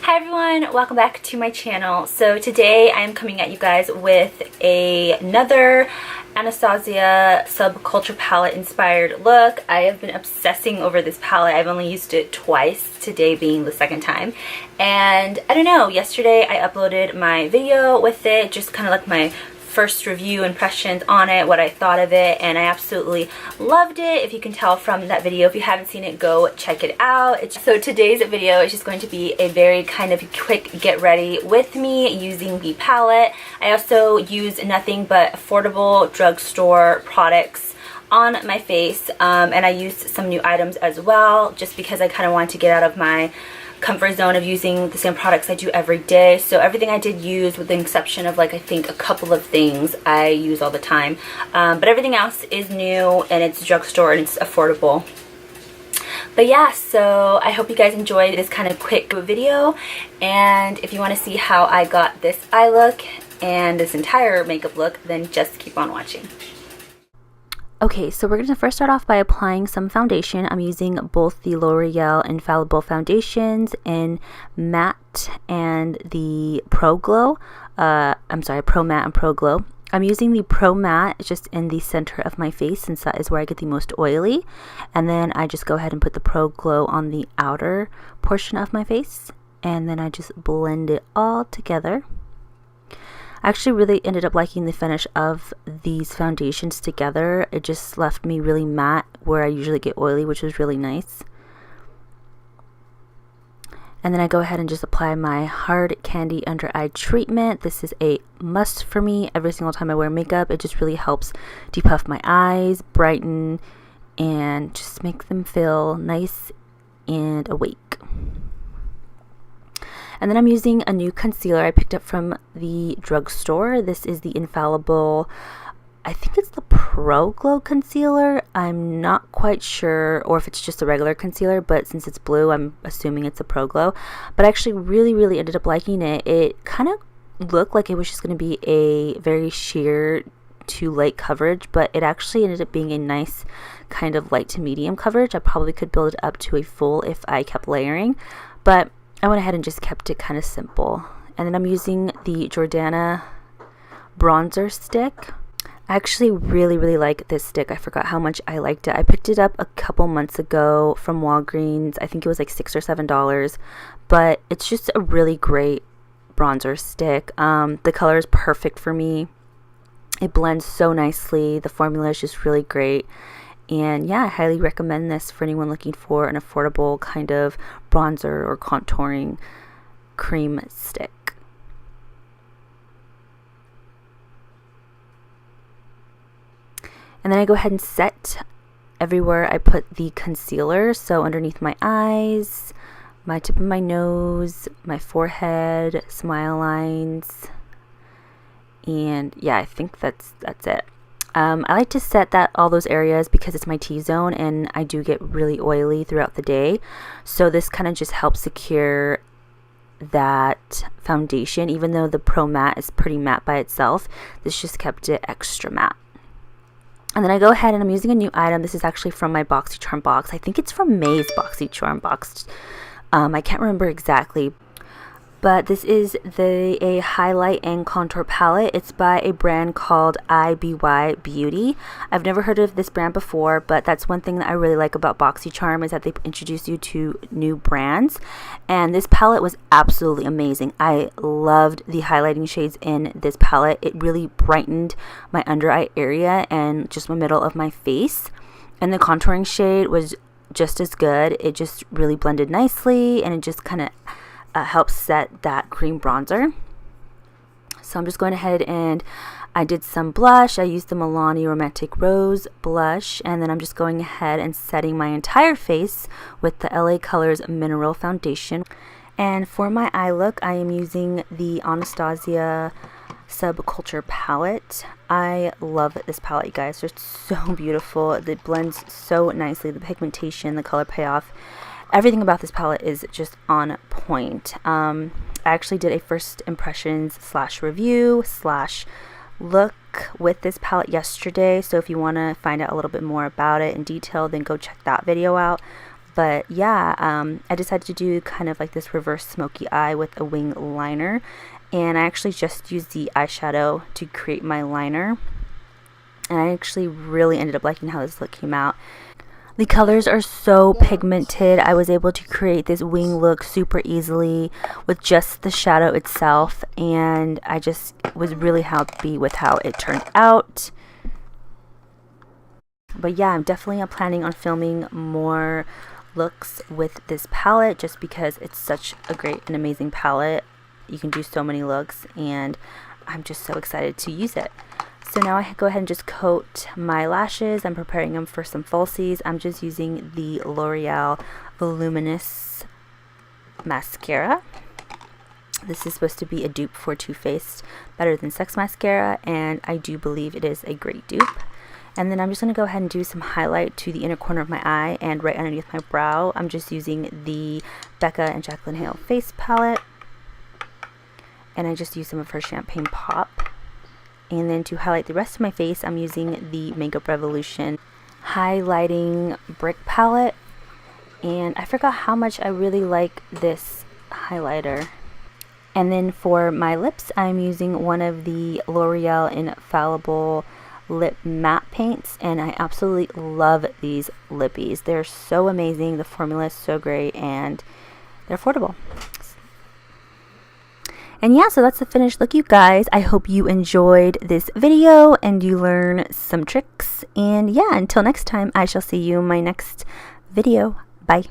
Hi everyone, welcome back to my channel. So today I am coming at you guys with another Anastasia Subculture Palette inspired look. I have been obsessing over this palette. I've only used it twice, today being the second time. And I don't know, yesterday I uploaded my video with it, just kind of like my first review impressions on it, what I thought of it, and I absolutely loved it. If you can tell from that video, if you haven't seen it, go check it out. So today's video is just going to be a very kind of quick get ready with me using the palette. I also use nothing but affordable drugstore products on my face, and I used some new items as well, just because I kind of wanted to get out of my comfort zone of using the same products I do every day. So everything I did use, with the exception of like I think a couple of things I use all the time, but everything else is new and it's drugstore and it's affordable. But yeah, so I hope you guys enjoyed this kind of quick video, and if you want to see how I got this eye look and this entire makeup look, then just keep on watching. Okay, so we're going to first start off by applying some foundation. I'm using both the L'Oreal Infallible foundations in matte and the Pro Glow. Pro Matte and Pro Glow. I'm using the Pro Matte just in the center of my face, since that is where I get the most oily. And then I just go ahead and put the Pro Glow on the outer portion of my face. And then I just blend it all together. I actually really ended up liking the finish of these foundations together. It just left me really matte where I usually get oily, which was really nice. And then I go ahead and just apply my hard candy under eye treatment. This is a must for me every single time I wear makeup. It just really helps depuff my eyes, brighten, and just make them feel nice and awake. And then I'm using a new concealer I picked up from the drugstore. This is the Infallible, I think it's the Pro Glow concealer. I'm not quite sure, or if it's just a regular concealer, but since it's blue, I'm assuming it's a Pro Glow. But I actually really ended up liking it. It kind of looked like it was just going to be a very sheer to light coverage, but it actually ended up being a nice kind of light to medium coverage. I probably could build it up to a full if I kept layering, but I went ahead and just kept it kind of simple. And then I'm using the Jordana bronzer stick. I actually really like this stick. I forgot how much I liked it. I picked it up a couple months ago from Walgreens. I think it was like $6 or $7, but it's just a really great bronzer stick. The color is perfect for me. It blends so nicely. The formula is just really great. And yeah, I highly recommend this for anyone looking for an affordable kind of bronzer or contouring cream stick. And then I go ahead and set everywhere I put the concealer. So underneath my eyes, my tip of my nose, my forehead, smile lines. And yeah, I think that's it. I like to set all those areas because it's my T-zone and I do get really oily throughout the day. So this kind of just helps secure that foundation. Even though the Pro Matte is pretty matte by itself, this just kept it extra matte. And then I go ahead and I'm using a new item. This is actually from my BoxyCharm box. I think it's from May's BoxyCharm box. I can't remember exactly. But this is a highlight and contour palette. It's by a brand called ABH Beauty. I've never heard of this brand before, but that's one thing that I really like about BoxyCharm, is that they introduce you to new brands. And this palette was absolutely amazing. I loved the highlighting shades in this palette. It really brightened my under eye area and just my middle of my face. And the contouring shade was just as good. It just really blended nicely, and it just kind of helps set that cream bronzer. So I'm just going ahead and I did some blush. I used the Milani Romantic Rose blush, and then I'm just going ahead and setting my entire face with the LA Colors Mineral Foundation. And for my eye look, I am using the Anastasia Subculture Palette. I love this palette, you guys. It's so beautiful. It blends so nicely. The pigmentation, the color payoff, everything about this palette is just on point. I actually did a first impressions / review / look with this palette yesterday, so if you want to find out a little bit more about it in detail, then go check that video out. But yeah, I decided to do kind of like this reverse smoky eye with a wing liner. And I actually just used the eyeshadow to create my liner. And I actually really ended up liking how this look came out. The colors are so pigmented. I was able to create this wing look super easily with just the shadow itself. And I just was really happy with how it turned out. But yeah, I'm definitely planning on filming more looks with this palette just because it's such a great and amazing palette. You can do so many looks and I'm just so excited to use it. So now I go ahead and just coat my lashes. I'm preparing them for some falsies. I'm just using the L'Oreal Voluminous mascara. This is supposed to be a dupe for Too Faced Better Than Sex mascara, and I do believe it is a great dupe. And then I'm just going to go ahead and do some highlight to the inner corner of my eye and right underneath my brow. I'm just using the Becca and Jaclyn Hale face palette. And I just use some of her Champagne Pop. And then to highlight the rest of my face, I'm using the Makeup Revolution Highlighting Brick palette. And I forgot how much I really like this highlighter. And then for my lips, I'm using one of the L'Oreal Infallible lip matte paints, and I absolutely love these lippies. They're so amazing. The formula is so great and they're affordable. And yeah, so that's the finished look, you guys. I hope you enjoyed this video and you learn some tricks. And yeah, until next time, I shall see you in my next video. Bye.